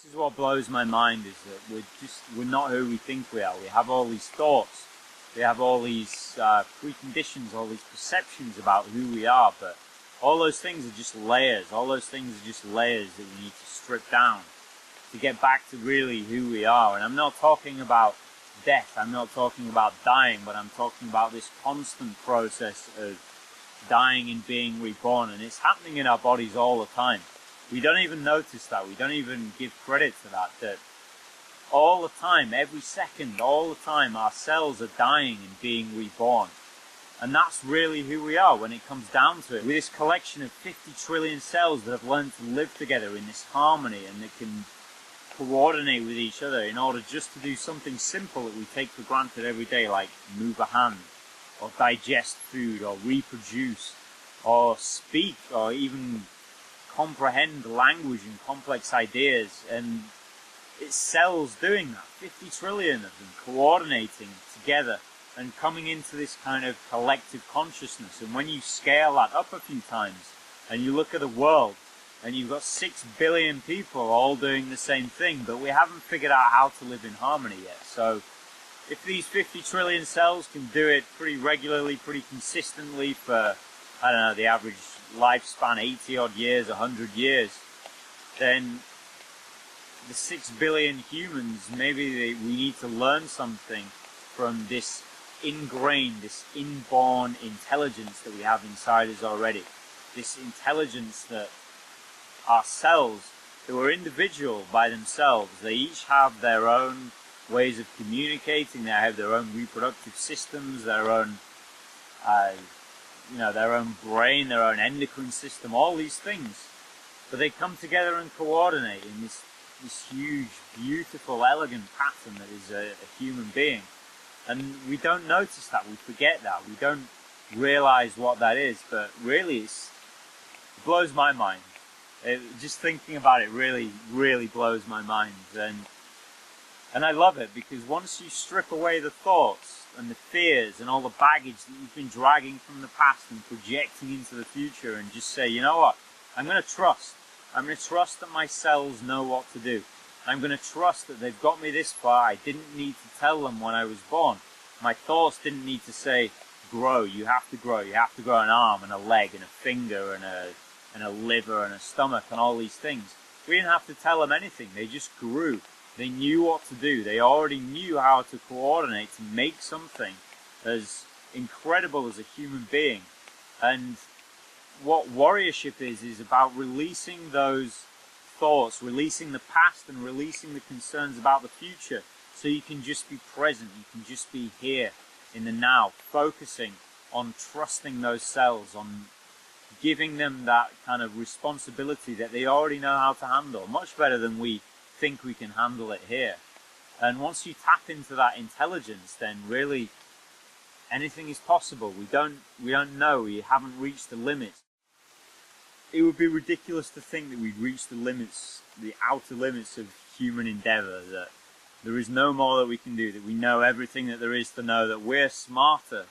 This is what blows my mind, is that we're not who we think we are. We have all these thoughts, we have all these preconditions, all these perceptions about who we are, but all those things are just layers. All those things are just layers that we need to strip down to get back to really who we are. And I'm not talking about death, I'm not talking about dying, but I'm talking about this constant process of dying and being reborn, and it's happening in our bodies all the time. We don't even notice that, we don't even give credit to that all the time, every second, all the time, our cells are dying and being reborn. And that's really who we are when it comes down to it. We're this collection of 50 trillion cells that have learned to live together in this harmony and that can coordinate with each other in order just to do something simple that we take for granted every day, like move a hand, or digest food, or reproduce, or speak, or even comprehend language and complex ideas. And it's cells doing that, 50 trillion of them coordinating together and coming into this kind of collective consciousness. And when you scale that up a few times and you look at the world, and you've got 6 billion people all doing the same thing, but we haven't figured out how to live in harmony yet. So if these 50 trillion cells can do it pretty regularly, pretty consistently for, I don't know, the average lifespan, 80 odd years, 100 years, then the 6 billion humans, maybe we need to learn something from this ingrained, this inborn intelligence that we have inside us already. This intelligence that our cells, who are individual by themselves, they each have their own ways of communicating, they have their own reproductive systems, their own their own brain, their own endocrine system, all these things. But they come together and coordinate in this huge, beautiful, elegant pattern that is a human being. And we don't notice that, we forget that, we don't realize what that is, but really it blows my mind. Just thinking about it really, really blows my mind. And I love it, because once you strip away the thoughts and the fears and all the baggage that you've been dragging from the past and projecting into the future, and just say, you know what, I'm going to trust. I'm going to trust that my cells know what to do. I'm going to trust that they've got me this far. I didn't need to tell them when I was born. My thoughts didn't need to say, grow, you have to grow. You have to grow an arm and a leg and a finger and a liver and a stomach and all these things. We didn't have to tell them anything. They just grew. They knew what to do. They already knew how to coordinate to make something as incredible as a human being. And what warriorship is about releasing those thoughts, releasing the past and releasing the concerns about the future, so you can just be present, you can just be here in the now, focusing on trusting those cells, on giving them that kind of responsibility that they already know how to handle, much better than we think we can handle it here. And once you tap into that intelligence, then really anything is possible. We don't know, we haven't reached the limits. It would be ridiculous to think that we'd reached the limits, the outer limits of human endeavor, that there is no more that we can do, that we know everything that there is to know, that we're smarter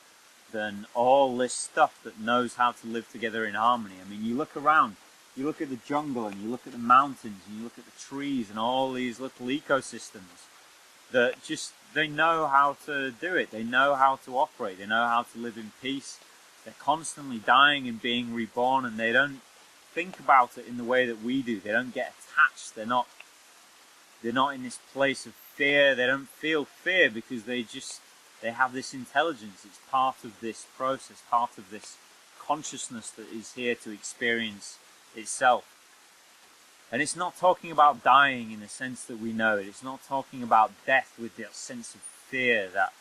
than all this stuff that knows how to live together in harmony. I mean, you look around, you look at the jungle, and you look at the mountains, and you look at the trees and all these little ecosystems that just, they know how to do it. They know how to operate. They know how to live in peace. They're constantly dying and being reborn, and they don't think about it in the way that we do. They don't get attached. They're not in this place of fear. They don't feel fear because they have this intelligence. It's part of this process, part of this consciousness that is here to experience itself. And it's not talking about dying in the sense that we know it. It's not talking about death with that sense of fear, that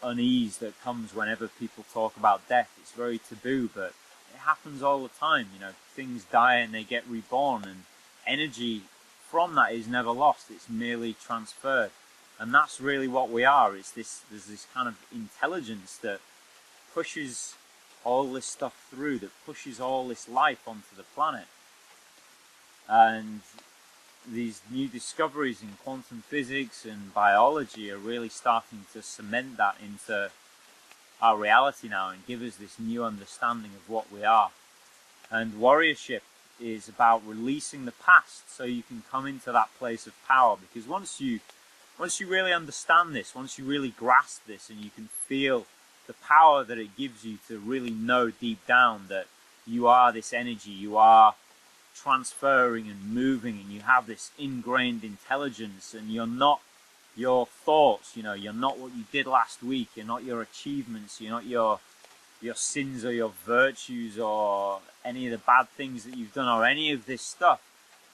unease that comes whenever people talk about death. It's very taboo, but it happens all the time. You know, things die and they get reborn, and energy from that is never lost. It's merely transferred. And that's really what we are. There's this kind of intelligence that pushes all this stuff through, that pushes all this life onto the planet. And these new discoveries in quantum physics and biology are really starting to cement that into our reality now and give us this new understanding of what we are. And warriorship is about releasing the past so you can come into that place of power. Because once you really understand this, once you really grasp this, and you can feel the power that it gives you to really know deep down that you are this energy, you are transferring and moving, and you have this ingrained intelligence, and you're not your thoughts, you're not what you did last week, you're not your achievements, you're not your sins or your virtues or any of the bad things that you've done or any of this stuff.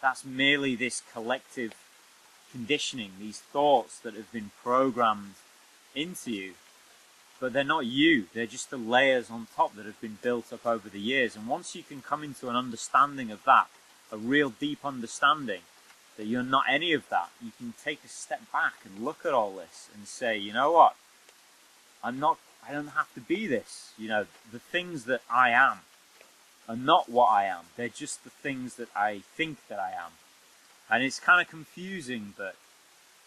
That's merely this collective conditioning, these thoughts that have been programmed into you. But they're not you, they're just the layers on top that have been built up over the years. And once you can come into an understanding of that, a real deep understanding that you're not any of that, you can take a step back and look at all this and say, you know what, I don't have to be this. The things that I am are not what I am. They're just the things that I think that I am. And it's kind of confusing, but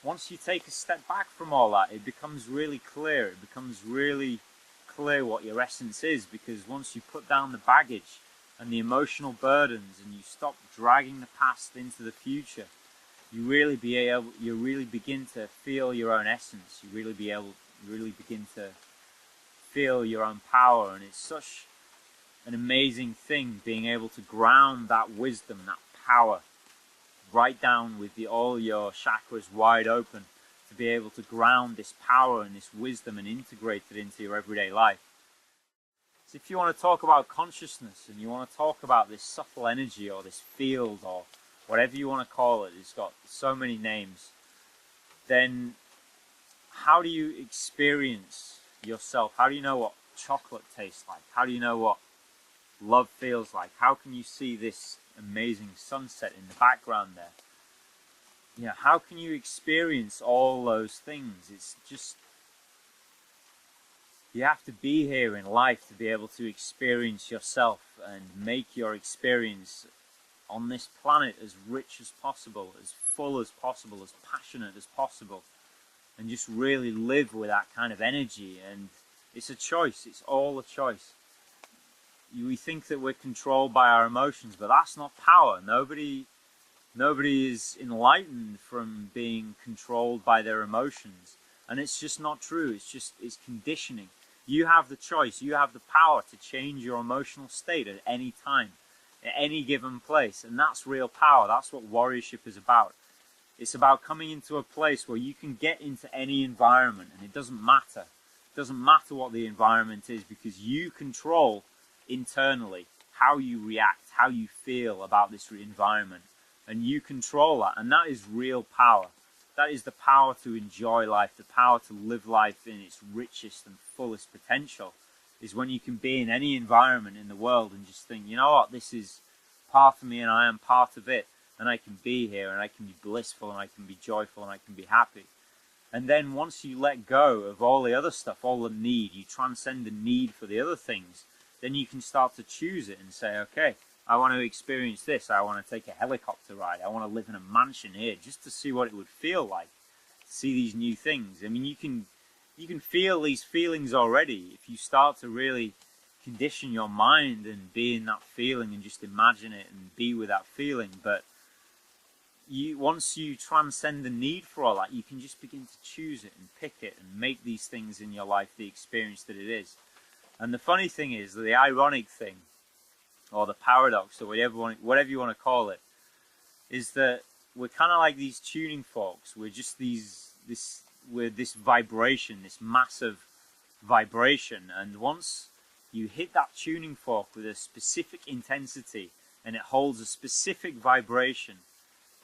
once you take a step back from all that, it becomes really clear. It becomes really clear what your essence is, because once you put down the baggage and the emotional burdens and you stop dragging the past into the future, you really begin to feel your own essence. You really begin to feel your own power. And it's such an amazing thing being able to ground that wisdom, that power, right down with all your chakras wide open, to be able to ground this power and this wisdom and integrate it into your everyday life. So if you want to talk about consciousness and you want to talk about this subtle energy or this field or whatever you want to call it, it's got so many names, then how do you experience yourself? How do you know what chocolate tastes like? How do you know what love feels like? How can you see this amazing sunset in the background there? How can you experience all those things? It's just, you have to be here in life to be able to experience yourself and make your experience on this planet as rich as possible, as full as possible, as passionate as possible, and just really live with that kind of energy. And it's a choice. It's all a choice. We think that we're controlled by our emotions, but that's not power. Nobody is enlightened from being controlled by their emotions, and it's just not true. It's conditioning. You have the choice. You have the power to change your emotional state at any time, at any given place, and that's real power. That's what warriorship is about. It's about coming into a place where you can get into any environment, and it doesn't matter. It doesn't matter what the environment is, because you control internally how you react, how you feel about this environment, and you control that. And that is real power. That is the power to enjoy life, the power to live life in its richest and fullest potential, is when you can be in any environment in the world and just think, you know what, this is part of me and I am part of it, and I can be here and I can be blissful and I can be joyful and I can be happy. And then once you let go of all the other stuff, all the need, you transcend the need for the other things, then you can start to choose it and say, okay, I want to experience this. I want to take a helicopter ride. I want to live in a mansion here just to see what it would feel like, to see these new things. I mean, you can feel these feelings already if you start to really condition your mind and be in that feeling and just imagine it and be with that feeling. But once you transcend the need for all that, you can just begin to choose it and pick it and make these things in your life the experience that it is. And the funny thing is, the ironic thing, or the paradox, or whatever you want to call it, is that we're kind of like these tuning forks. We're just we're this vibration, this massive vibration. And once you hit that tuning fork with a specific intensity and it holds a specific vibration,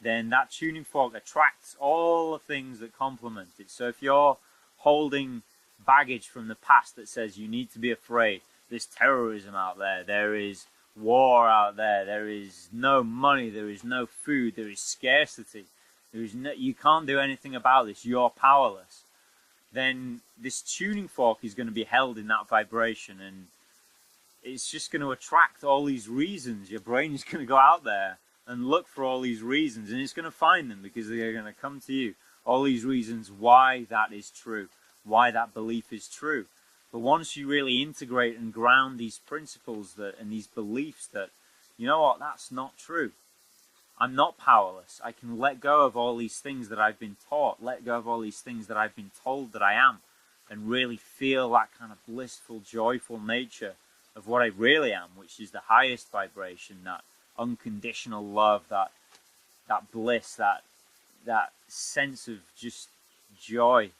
then that tuning fork attracts all the things that complement it. So if you're holding baggage from the past that says you need to be afraid, there's terrorism out there, there is war out there, there is no money, there is no food, there is scarcity, you can't do anything about this, you're powerless, then this tuning fork is going to be held in that vibration, and it's just going to attract all these reasons. Your brain is going to go out there and look for all these reasons, and it's going to find them because they're going to come to you. All these reasons why that is true, why that belief is true. But once you really integrate and ground these principles and these beliefs that, you know what, that's not true. I'm not powerless. I can let go of all these things that I've been taught, let go of all these things that I've been told that I am, and really feel that kind of blissful, joyful nature of what I really am, which is the highest vibration, that unconditional love, that bliss, that sense of just joy.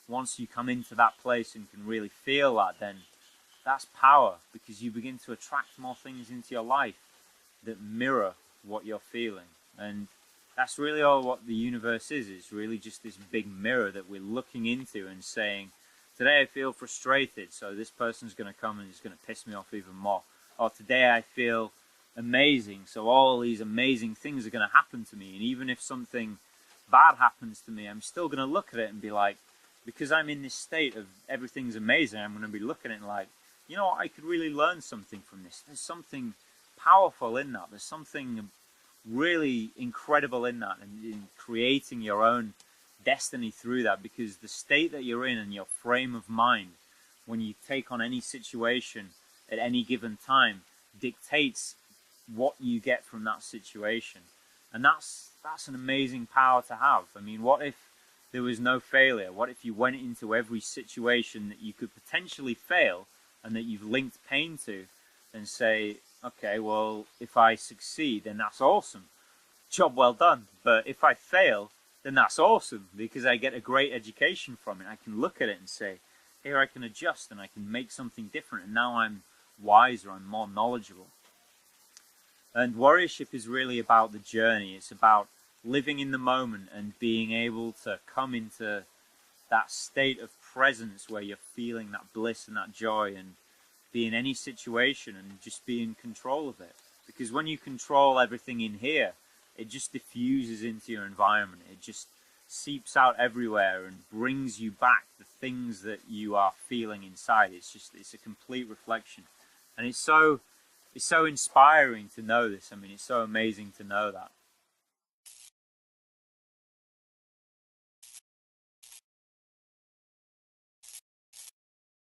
Once you come into that place and can really feel that, then that's power, because you begin to attract more things into your life that mirror what you're feeling. And that's really all what the universe is. It's really just this big mirror that we're looking into and saying, today I feel frustrated, so this person's going to come and it's going to piss me off even more. Or today I feel amazing, so all these amazing things are going to happen to me. And even if something bad happens to me, I'm still going to look at it and be like, because I'm in this state of everything's amazing, I'm going to be looking at it like, you know what, I could really learn something from this. There's something powerful in that. There's something really incredible in that, and in creating your own destiny through that, because the state that you're in and your frame of mind when you take on any situation at any given time dictates what you get from that situation. And that's an amazing power to have. I mean, what if there was no failure? What if you went into every situation that you could potentially fail and that you've linked pain to, and say, okay, well, if I succeed, then that's awesome. Job well done. But if I fail, then that's awesome, because I get a great education from it. I can look at it and say, here I can adjust and I can make something different, and now I'm wiser, I'm more knowledgeable. And warriorship is really about the journey. It's about living in the moment and being able to come into that state of presence where you're feeling that bliss and that joy, and be in any situation and just be in control of it. Because when you control everything in here, it just diffuses into your environment. It just seeps out everywhere and brings you back the things that you are feeling inside. It's a complete reflection. And it's so inspiring to know this. I mean, it's so amazing to know that.